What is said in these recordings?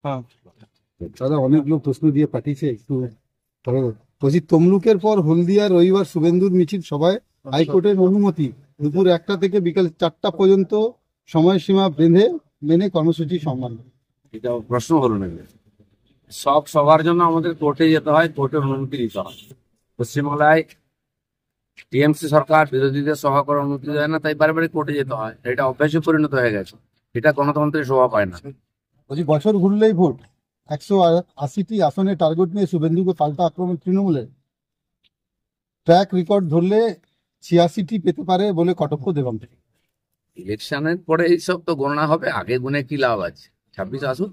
হ্যাঁ দাদা, অনেকগুলো প্রশ্ন দিয়ে পাঠিয়েছে, একটু বলছি তমলুকের পর হলদিয়া রবিবার শুভেন্দুর মিছিল সভায় হাইকোর্টের অনুমতি, দুপুর 1টা থেকে বিকাল 4টা পর্যন্ত সময়সীমা মেনে কর্মসূচি সম্মান। এটা প্রশ্ন হলো না। সব সবার জন্য আমাদের কোর্টে যেতে হয়, কোর্টের অনুমতি নিতে হয়। পশ্চিমবাংলায় টিএমসি সরকার বিরোধীদের সভা করার অনুমতি দেয় না, তাই বারে বারে কোর্টে যেতে হয়। এটা অভ্যাসে পরিণত হয়ে গেছে, এটা গণতন্ত্রের শোভা পায় না। বলছি বছর ঘুরলেই ভোট, 180টি আসনে টার্গেট নিয়ে শুভেন্দুকে পাল্টা আক্রমণ তৃণমূলের। ট্র্যাক রেকর্ড ধরলে 86টি পেতে পারে বলে কটক্ষ দেবাংশ। ইলেকশনের পরে এইসব তো গণনা হবে, আগে গুনে কি লাভ আছে? 26 আসুক।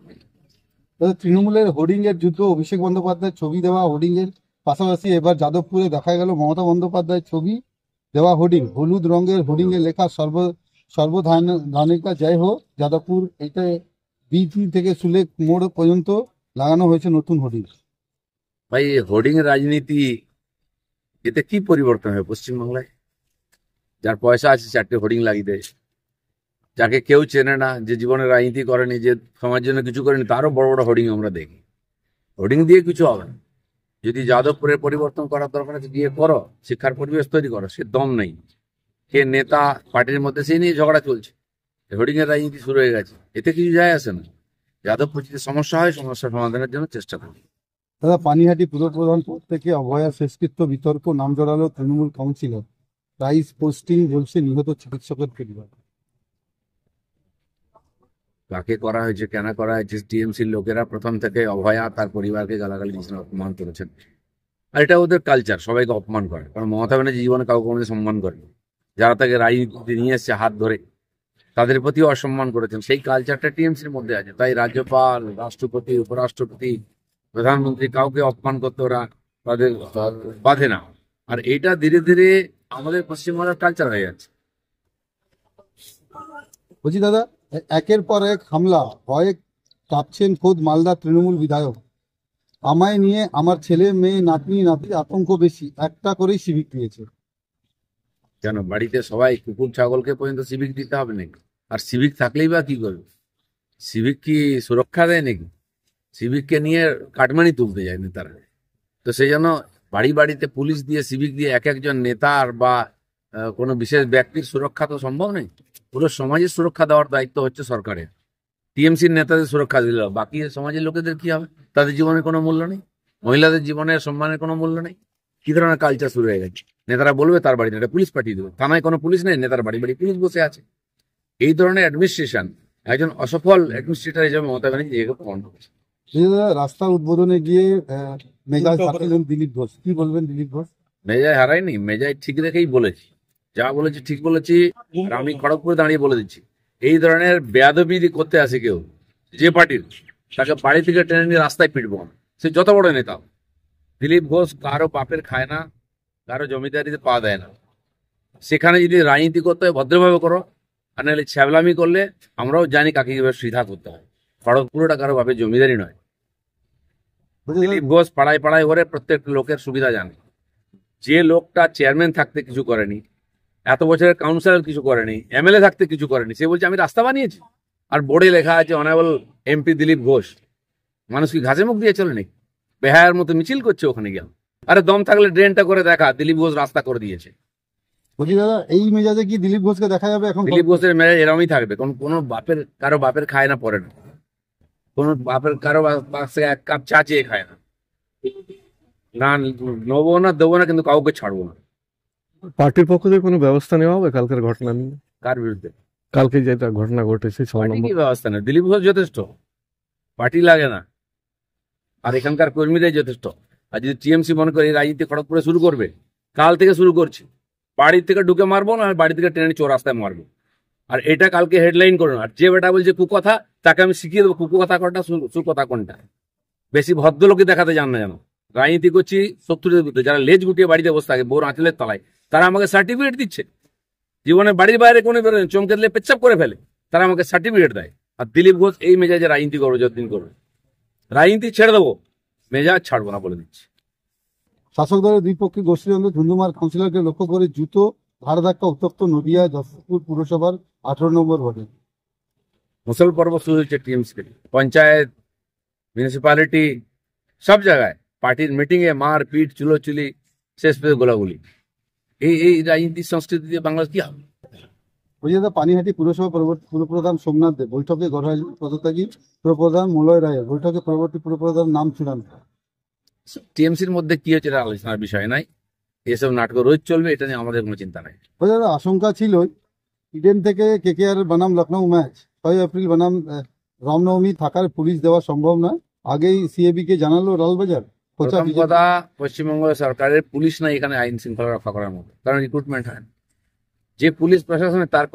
তৃণমূলের হোর্ডিং এর যুদ্ধ, অভিষেক বন্দ্যোপাধ্যায়ের ছবি দেওয়া হোর্ডিং এর পাশাপাশি এবার যাদবপুরে দেখা গেল মমতা বন্দ্যোপাধ্যায়ের ছবি দেওয়া হোর্ডিং, হলুদ রঙের হোর্ডিং এ লেখা সর্বধানিকা জয় হোক যাদবপুর। এটা বিটি থেকে সুলেক মোড় পর্যন্ত লাগানো হয়েছে নতুন হোর্ডিং। ভাই, হোর্ডিং এর রাজনীতি, এতে কি পরিবর্তন হয় পশ্চিমবাংলায়? যার পয়সা আছে 4টে হোর্ডিং লাগিয়ে দেয়, যাকে কেউ চেনে না, যে জীবনে রাজনীতি করেনি, যে সমাজের জন্য কিছু করেনি, তারও বড় বড় হোর্ডিং আমরা দেখি। হোর্ডিং দিয়ে কিছু হবে না। যদি যাদবপুরের পরিবর্তন করার দরকার আছে গিয়ে করো, শিক্ষার পরিবেশ তৈরি করো, সে দম নেই। কে নেতা পার্টির মধ্যে সেই নিয়ে ঝগড়া চলছে, হোর্ডিং এর রাজনীতি শুরু হয়ে গেছে, এতে কিছু যায় আসে না। যাদবপুর যদি সমস্যা হয়, সমস্যা সমাধানের জন্য চেষ্টা করি। দাদা, পানিহাটি পুরপ্রধান পদ থেকে অভয়া শেষকৃত্য বিতর্ক, নাম জড়ালো তৃণমূল কাউন্সিলর, প্রাইস পোস্টিং বলছে নিহত চিকিৎসকের পরিবার। কাকে করা হয়েছে, কেন করা হয়েছে? টিএমসির লোকেরা প্রথম থেকে অভয়া তার পরিবারকে গালাগালি দিয়েছেন, অপমান করেছেন। আর এটা ওদের কালচার, সবাইকে অপমান করে। কারণ মমতা ব্যানার্জি জীবনে কাউকে কোনো সম্মান করেনি। যারা তাকে রাজনীতিতে নিয়ে এসছে হাত ধরে, তাদের প্রতিও অসম্মান করেছেন। সেই কালচারটা টিএমসির মধ্যে আছে। তাই রাজ্যপাল, রাষ্ট্রপতি, উপরাষ্ট্রপতি, প্রধানমন্ত্রী কাউকে অপমান করতে ওরা তাদের বাধে না। আর এটা ধীরে ধীরে আমাদের পশ্চিমবাংলার কালচার হয়ে যাচ্ছে। বলছি দাদা, একের পর এক হামলা, ভয়ে কাঁপছেন খোদ মালদা তৃণমূল বিধায়ক। আমায় নিয়ে আমার ছেলে মেয়ে নাতনি নাতি আতঙ্ক বেশি, একটা করেই সিভিক পেয়েছে। কেন বাড়িতে সবাই কুকুর ছাগলকে পর্যন্ত সিভিক দিতে হবে নাকি? আর সিভিক থাকলেই বা কি করবে? সিভিক কি সুরক্ষা দেয় নাকি? সিভিককে নিয়ে কাটমানি তুলতে যায় নেতারা। তো সেই জন্য বাড়ি বাড়িতে পুলিশ দিয়ে, সিভিক দিয়ে এক একজন নেতার বা কোনো বিশেষ ব্যক্তির সুরক্ষা তো সম্ভব নেই। পুরো সমাজের সুরক্ষা দেওয়ার দায়িত্ব হচ্ছে সরকারের। টিএমসির নেতাদের সুরক্ষা দিল, বাকি সমাজের লোকেদের কি হবে? তাদের জীবনের কোনো মূল্য নেই, মহিলাদের জীবনের সম্মানের কোনো মূল্য নেই। কি ধরনের কালচার শুরু হয়ে গেছে? নেতারা বলবে তার বাড়িতে একটা পুলিশ পাঠিয়ে দেবে, থানায় কোনো পুলিশ নেই, নেতার বাড়ি বাড়ি পুলিশ বসে আছে। এই ধরনের অ্যাডমিনিস্ট্রেশন একজন অসফল অ্যাডমিনিস্ট্রেটর হিসেবে মমতা ব্যানার্জি নিজেকে প্রমাণ করেছে। রাস্তা উদ্বোধনে গিয়ে মেজাজ হারালেন দিলীপ ঘোষ, কি বলবেন দিলীপ ঘোষ? মেজাজ হারায়নি, মেজাজ ঠিক রেখেই বলেছি, যা বলেছি ঠিক বলেছি। আর আমি খড়গপুরে দাঁড়িয়ে বলে দিচ্ছি, এই ধরনের বেয়াদবি করতে আসে কেউ যে পার্টির, তাকে বাড়ি থেকে টেনে নিয়ে রাস্তায় পিটবো না, সে যত বড় নেতা। দিলীপ ঘোষ কারো বাপের খায় না, কারো জমিদারিতে পা দেয় না। সেখানে যদি রাজনীতি করতে হয় ভদ্রভাবে করো, আর নাহলে ছ্যাবলামি করলে আমরাও জানি কাকে কিভাবে সিধা করতে হয়। খড়গপুরটা কারো বাপের জমিদারি নয়। দিলীপ ঘোষ পাড়ায় পাড়ায় ঘরে প্রত্যেক লোকের সুবিধা জানে। যে লোকটা চেয়ারম্যান থাকতে কিছু করেনি, এত বছরের কাউন্সিলর কিছু করেনি, এমএলএ থাকতে কিছু করেনি, সে বলছে আমি রাস্তা বানিয়েছি, আর বোর্ডে লেখা আছে অনারেবল এমপি দিলীপ ঘোষ। মানুষ কি ঘাসে মুখ দিয়ে চলে নাকি? বেহায়ার মতো মিছিল করছে ওখানে গিয়ে। আরে দম থাকলে ড্রেনটা করে দেখা, দিলীপ ঘোষ রাস্তা করে দিয়েছে। বলছি দাদা, এই মেজাজে কি দিলীপ ঘোষকে দেখা যাবে এখন? দিলীপ ঘোষের মেজাজ এরমই থাকবে, কোনো বাপের কারো বাপের খায় না, পড়ে না, কোনো বাপের কারো পাশে এক কাপ চা চেয়ে খায় না। না নেবো না, দেবো না, কিন্তু কাউকে ছাড়বো না। পার্টির পক্ষ থেকে কোনো ব্যবস্থা নেওয়া হবে কালকের ঘটনা নিয়ে? কার বিরুদ্ধে? কালকে যেটা ঘটনা ঘটেছে 6 পার্টি নম্বর। কি ব্যবস্থা নেই? দিলীপ ঘোষ যথেষ্ট, পার্টি লাগে না, আর এখানকার কর্মীরাই যথেষ্ট। আর যদি টিএমসি মনে করে রাজনীতি খড়গপুরে শুরু করবে, কাল থেকে শুরু করছে, বাড়ির থেকে ঢুকে মারবো না, বাড়ি থেকে ট্রেনে চৌরাস্তায় মারবো। আর এটা কালকে হেডলাইন করো না। আর যে বেটা বলছে কুকথা, তাকে আমি শিখিয়ে দেবো কুকথা কোনটা, সুকথা কোনটা। বেশি ভদ্রলোকই দেখাতে জান না, জানো রাজনীতি করছি শত্রুদের বিরুদ্ধে। যারা লেজ গুটিয়ে বাড়িতে বসে থাকে বোর আঁচলের তলায়, তারা আমাকে সার্টিফিকেট দিচ্ছে। জীবনে বাড়ির বাইরে কোনো বেরোয় চমকে দিলে পেচ্ছাপ করে ফেলে, তারা আমাকে সার্টিফিকেট দেয়। আর দিলীপ ঘোষ এই মেজাজে রাজনীতি করবে, যতদিন করবে। রাজনীতি ছেড়ে দেবো, মেজাজ ছাড়বো না বলে দিচ্ছি। শাসক দলের দুই পক্ষে গোষ্ঠীদ্বন্দ্বে ধুন্ধুমার কাউন্সিলরকে লক্ষ্য করে জুতো ধার ধাক্কা উত্তপ্ত নদিয়া যশোরপুর পুরসভার 18 নম্বর ওয়ার্ডে। মুসল পর্ব শুরু হয়েছে টিএমসি। পঞ্চায়েত মিউনিসিপ্যালিটি, সব জায়গায় পার্টির মিটিং এ মার পিট চুলোচুলি, শেষ পেয়ে গোলাগুলি। এই রাজনীতি সংস্কৃতি দিয়ে বাংলাদেশ কি হবে? ওই যে পানিহাটি পুরসভা পরবর্তী পুরপ্রধান সোমনাথ দেব বৈঠকে গড়াই পদত্যাগী পুরপ্রধান মলয় রায়ের বৈঠকে পরবর্তী পুরপ্রধান নাম চূড়ান্ত। টিএমসির মধ্যে কি হচ্ছে এটা আলোচনার বিষয় নাই, এসব নাটক রোজ চলবে, এটা নিয়ে আমাদের কোনো চিন্তা নাই। ওই দাদা আশঙ্কা ছিল ইডেন থেকে কেকেআর বনাম লখনৌ ম্যাচ 6 এপ্রিল বনাম রামনবমী থাকার পুলিশ দেওয়া সম্ভব নয়, আগেই সিএবি কে জানালো লালবাজার। প্রথম কথা, পশ্চিমবঙ্গ সরকারের পুলিশ নাই এখানে আইন শৃঙ্খলা রক্ষা করার মতো, কারণ রিক্রুটমেন্ট হয় না। যে পুলিশ প্রশাসনে তার